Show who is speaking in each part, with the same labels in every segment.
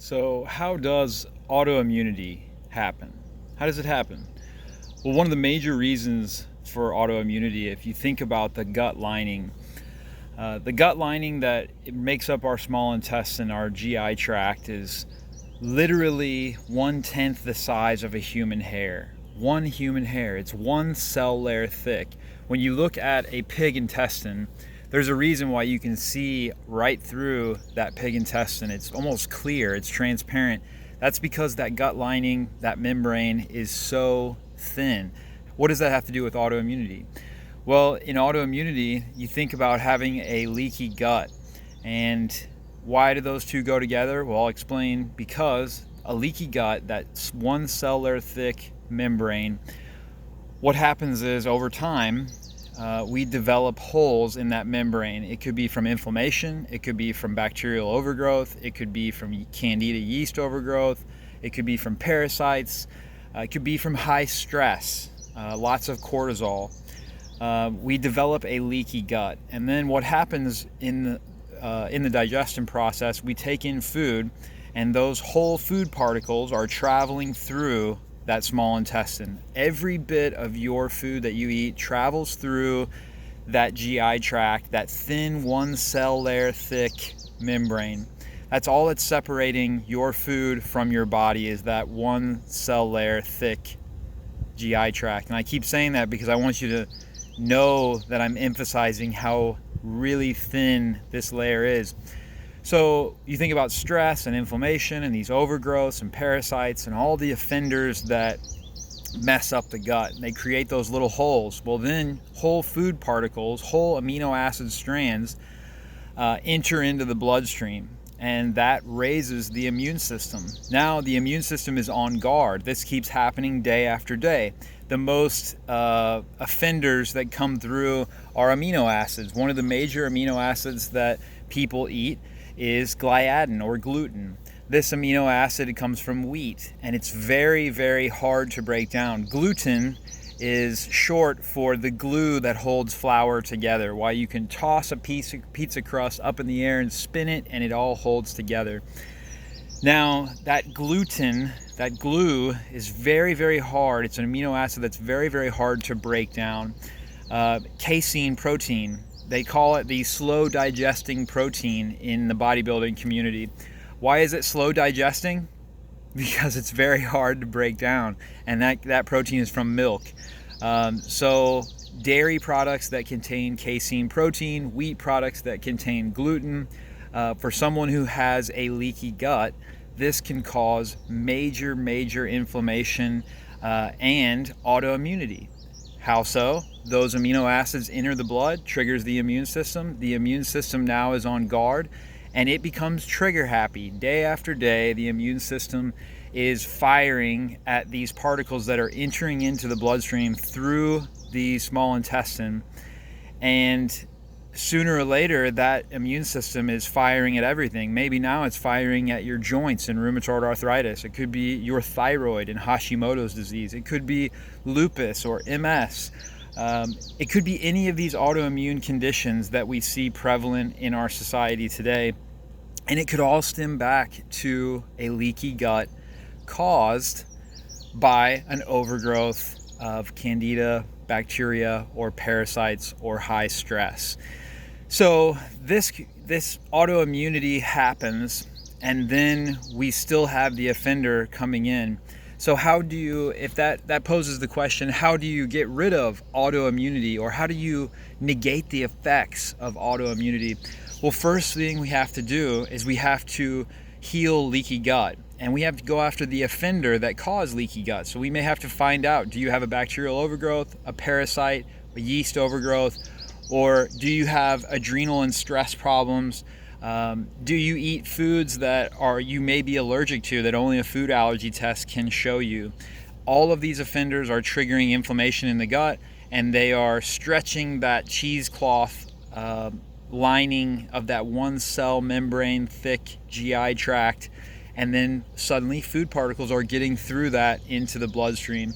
Speaker 1: So, how does autoimmunity happen? How does it happen? Well, one of the major reasons for autoimmunity, if you think about the gut lining that makes up our small intestine, our GI tract, is literally 1/10 the size of a human hair. One human hair. It's one cell layer thick. When you look at a pig intestine, there's a reason why you can see right through that pig intestine. It's almost clear, it's transparent. That's because that gut lining, that membrane, is so thin. What does that have to do with autoimmunity? Well, in autoimmunity, you think about having a leaky gut. And why do those two go together? Well, I'll explain. Because a leaky gut, that one cell layer thick membrane, what happens is over time, we develop holes in that membrane. It could be from inflammation, it could be from bacterial overgrowth, it could be from candida yeast overgrowth, it could be from parasites, it could be from high stress, lots of cortisol. We develop a leaky gut. And then what happens in the digestion process, we take in food, and those whole food particles are traveling through that small intestine. Every bit of your food that you eat travels through that GI tract, that thin one cell layer thick membrane. That's all that's separating your food from your body, is that one cell layer thick GI tract. And I keep saying that because I want you to know that I'm emphasizing how really thin this layer is. So you think about stress and inflammation and these overgrowths and parasites and all the offenders that mess up the gut. They create those little holes. Well, then whole food particles, whole amino acid strands enter into the bloodstream, and that raises the immune system. Now the immune system is on guard. This keeps happening day after day. The most offenders that come through are amino acids. One of the major amino acids that people eat is gliadin or gluten. This amino acid comes from wheat, and it's very, very hard to break down. Gluten is short for the glue that holds flour together. Why you can toss a piece of pizza crust up in the air and spin it, and it all holds together. Now, that gluten, that glue, is very, very hard. It's an amino acid that's very, very hard to break down. Casein protein, they call it the slow digesting protein in the bodybuilding community. Why is it slow digesting? Because it's very hard to break down, and that protein is from milk. So dairy products that contain casein protein, wheat products that contain gluten, for someone who has a leaky gut, this can cause major, major inflammation and autoimmunity. How so? Those amino acids enter the blood, triggers the immune system. The immune system now is on guard, and it becomes trigger happy. Day after day, the immune system is firing at these particles that are entering into the bloodstream through the small intestine. And sooner or later, that immune system is firing at everything. Maybe now it's firing at your joints and rheumatoid arthritis. It could be your thyroid and Hashimoto's disease. It could be lupus or MS. It could be any of these autoimmune conditions that we see prevalent in our society today. And it could all stem back to a leaky gut caused by an overgrowth of candida, bacteria, or parasites, or high stress. So this autoimmunity happens, and then we still have the offender coming in. So how do you, if that poses the question, how do you get rid of autoimmunity, or how do you negate the effects of autoimmunity? Well, first thing we have to do is we have to heal leaky gut, and we have to go after the offender that caused leaky gut. So we may have to find out, do you have a bacterial overgrowth, a parasite, a yeast overgrowth, or do you have adrenal and stress problems? Do you eat foods that you may be allergic to, that only a food allergy test can show you? All of these offenders are triggering inflammation in the gut, and they are stretching that cheesecloth lining of that one cell membrane thick GI tract, and then suddenly food particles are getting through that into the bloodstream.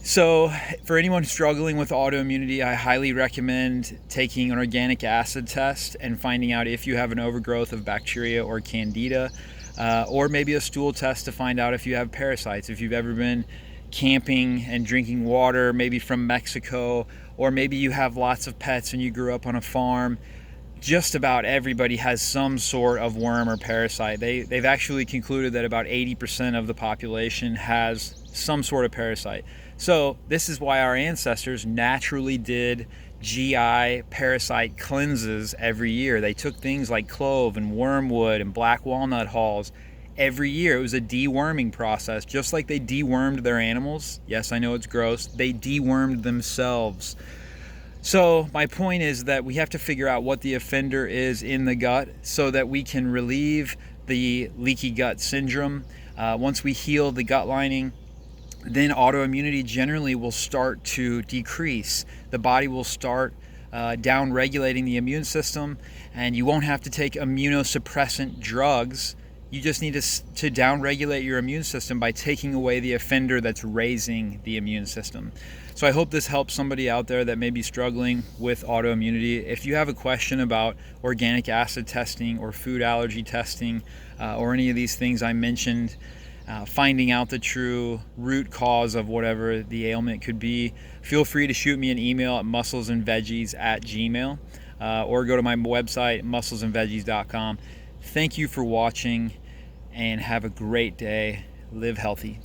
Speaker 1: So for anyone struggling with autoimmunity, I highly recommend taking an organic acid test and finding out if you have an overgrowth of bacteria or candida. or maybe a stool test to find out if you have parasites. If you've ever been camping and drinking water, maybe from Mexico, or maybe you have lots of pets and you grew up on a farm, just about everybody has some sort of worm or parasite. They've actually concluded that about 80% of the population has some sort of parasite. So this is why our ancestors naturally did GI parasite cleanses every year. They took things like clove and wormwood and black walnut hulls every year. It was a deworming process, just like they dewormed their animals. Yes, I know it's gross. They dewormed themselves. So my point is that we have to figure out what the offender is in the gut so that we can relieve the leaky gut syndrome. Once we heal the gut lining, then autoimmunity generally will start to decrease. The body will start down regulating the immune system, and you won't have to take immunosuppressant drugs. You just need to down regulate your immune system by taking away the offender that's raising the immune system. So I hope this helps somebody out there that may be struggling with autoimmunity. If you have a question about organic acid testing or food allergy testing or any of these things I mentioned, finding out the true root cause of whatever the ailment could be, feel free to shoot me an email at musclesandveggies@gmail.com or go to my website, musclesandveggies.com. Thank you for watching and have a great day. Live healthy.